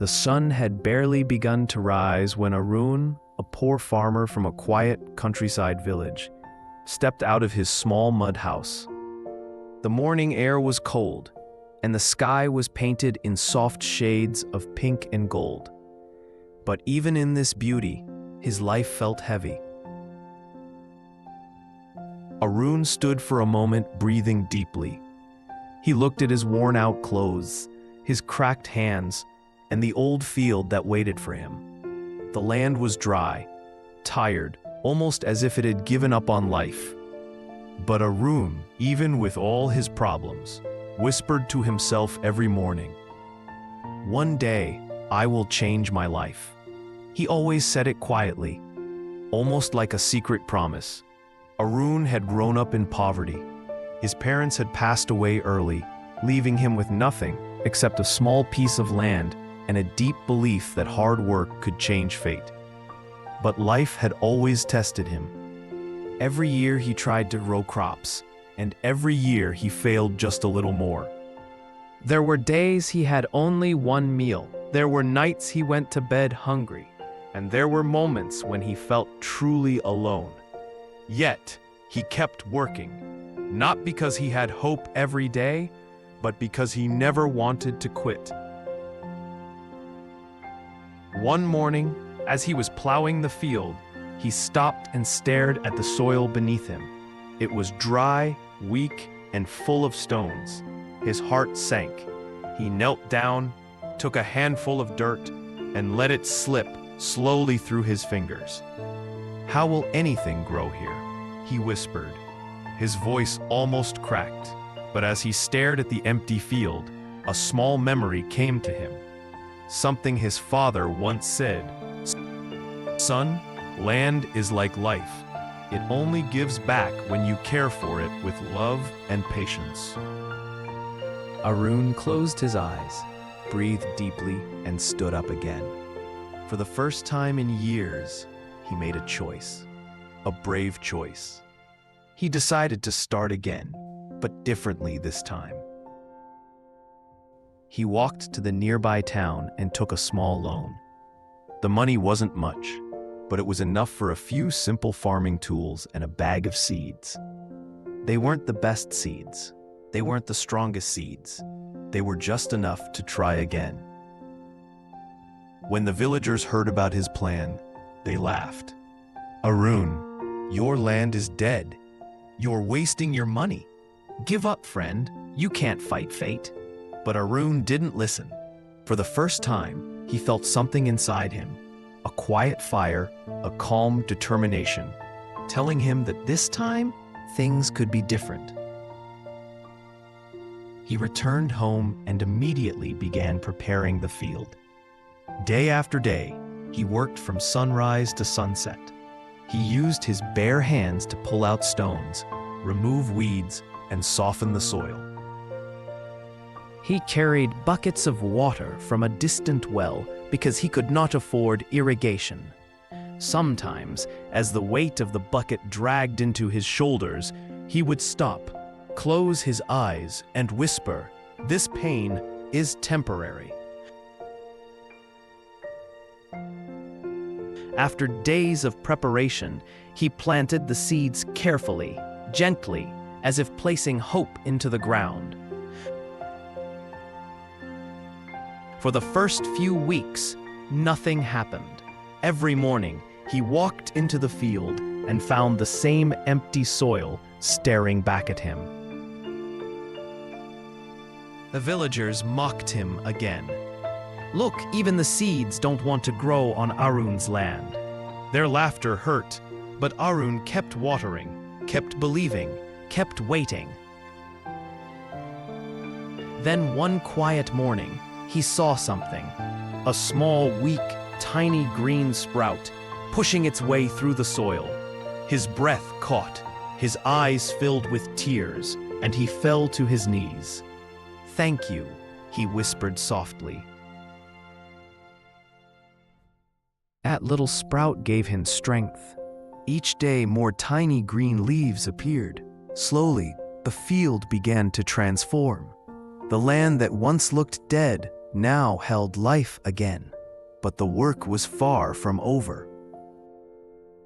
The sun had barely begun to rise when Arun, a poor farmer from a quiet countryside village, stepped out of his small mud house. The morning air was cold, and the sky was painted in soft shades of pink and gold. But even in this beauty, his life felt heavy. Arun stood for a moment, breathing deeply. He looked at his worn-out clothes, his cracked hands, and the old field that waited for him. The land was dry, tired, almost as if it had given up on life. But Arun, even with all his problems, whispered to himself every morning, "One day, I will change my life." He always said it quietly, almost like a secret promise. Arun had grown up in poverty. His parents had passed away early, leaving him with nothing except a small piece of land and a deep belief that hard work could change fate. But life had always tested him. Every year he tried to grow crops, and every year he failed just a little more. There were days he had only one meal. There were nights he went to bed hungry, and there were moments when he felt truly alone. Yet, he kept working, not because he had hope every day, but because he never wanted to quit. One morning, as he was plowing the field, he stopped and stared at the soil beneath him. It was dry, weak, and full of stones. His heart sank. He knelt down, took a handful of dirt, and let it slip slowly through his fingers. "How will anything grow here?" he whispered. His voice almost cracked, but as he stared at the empty field, a small memory came to him. Something his father once said, "Son, land is like life. It only gives back when you care for it with love and patience." Arun closed his eyes, breathed deeply, and stood up again. For the first time in years, he made a choice, a brave choice. He decided to start again, but differently this time. He walked to the nearby town and took a small loan. The money wasn't much, but it was enough for a few simple farming tools and a bag of seeds. They weren't the best seeds. They weren't the strongest seeds. They were just enough to try again. When the villagers heard about his plan, they laughed. "Arun, your land is dead. You're wasting your money. Give up, friend. You can't fight fate." But Arun didn't listen. For the first time, he felt something inside him, a quiet fire, a calm determination, telling him that this time, things could be different. He returned home and immediately began preparing the field. Day after day, he worked from sunrise to sunset. He used his bare hands to pull out stones, remove weeds, and soften the soil. He carried buckets of water from a distant well because he could not afford irrigation. Sometimes, as the weight of the bucket dragged into his shoulders, he would stop, close his eyes, and whisper, "This pain is temporary." After days of preparation, he planted the seeds carefully, gently, as if placing hope into the ground. For the first few weeks, nothing happened. Every morning, he walked into the field and found the same empty soil staring back at him. The villagers mocked him again. "Look, even the seeds don't want to grow on Arun's land." Their laughter hurt, but Arun kept watering, kept believing, kept waiting. Then one quiet morning, he saw something. A small, weak, tiny green sprout pushing its way through the soil. His breath caught, his eyes filled with tears, and he fell to his knees. "Thank you," he whispered softly. That little sprout gave him strength. Each day, more tiny green leaves appeared. Slowly, the field began to transform. The land that once looked dead now held life again, but the work was far from over.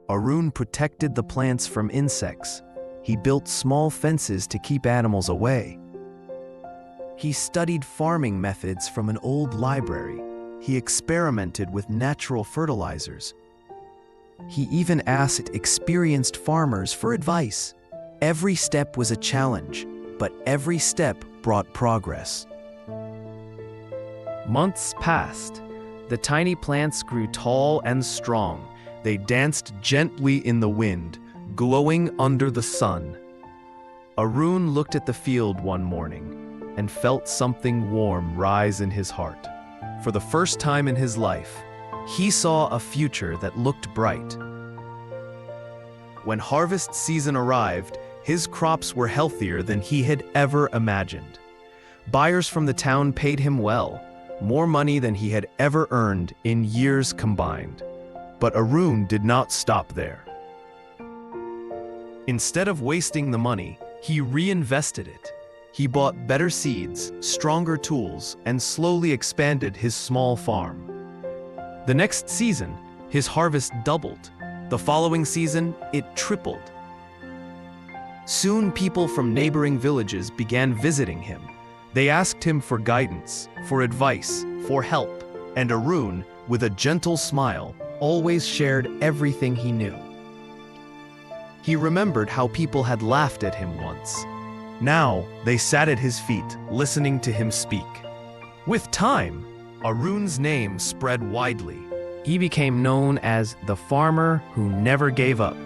Arun protected the plants from insects. He built small fences to keep animals away. He studied farming methods from an old library. He experimented with natural fertilizers. He even asked experienced farmers for advice. Every step was a challenge, but every step brought progress. Months passed. The tiny plants grew tall and strong. They danced gently in the wind, glowing under the sun. Arun looked at the field one morning and felt something warm rise in his heart. For the first time in his life, he saw a future that looked bright. When harvest season arrived, his crops were healthier than he had ever imagined. Buyers from the town paid him well, more money than he had ever earned in years combined. But Arun did not stop there. Instead of wasting the money, he reinvested it. He bought better seeds, stronger tools, and slowly expanded his small farm. The next season, his harvest doubled. The following season, it tripled. Soon people from neighboring villages began visiting him. They asked him for guidance, for advice, for help, and Arun, with a gentle smile, always shared everything he knew. He remembered how people had laughed at him once. Now, they sat at his feet, listening to him speak. With time, Arun's name spread widely. He became known as the farmer who never gave up.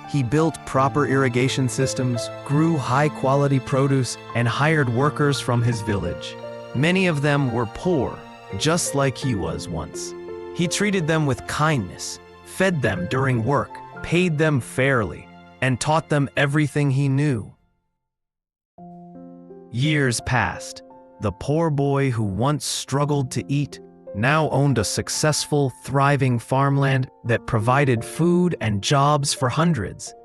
He built proper irrigation systems, grew high-quality produce, and hired workers from his village. Many of them were poor, just like he was once. He treated them with kindness, fed them during work, paid them fairly, and taught them everything he knew. Years passed. The poor boy who once struggled to eat now owned a successful, thriving farmland that provided food and jobs for hundreds.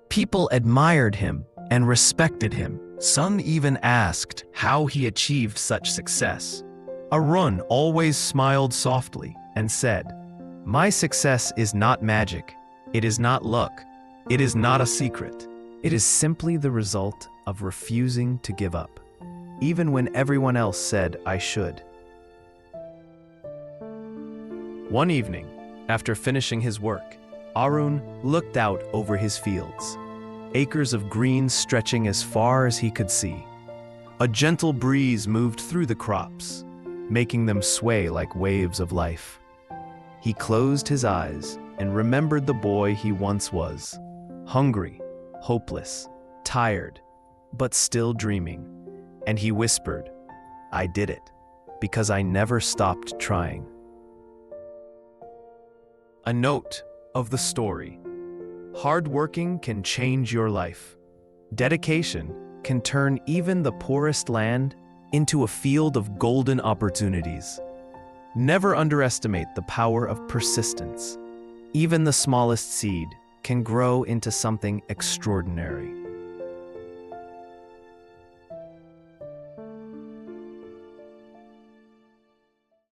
People admired him and respected him. Some even asked how he achieved such success. Arun always smiled softly and said, "My success is not magic. It is not luck. It is not a secret. It is simply the result of refusing to give up, even when everyone else said I should." One evening, after finishing his work, Arun looked out over his fields, acres of green stretching as far as he could see. A gentle breeze moved through the crops, making them sway like waves of life. He closed his eyes and remembered the boy he once was, hungry, hopeless, tired, but still dreaming. And he whispered, "I did it, because I never stopped trying." A note of the story. Hard working can change your life. Dedication can turn even the poorest land into a field of golden opportunities. Never underestimate the power of persistence. Even the smallest seed can grow into something extraordinary.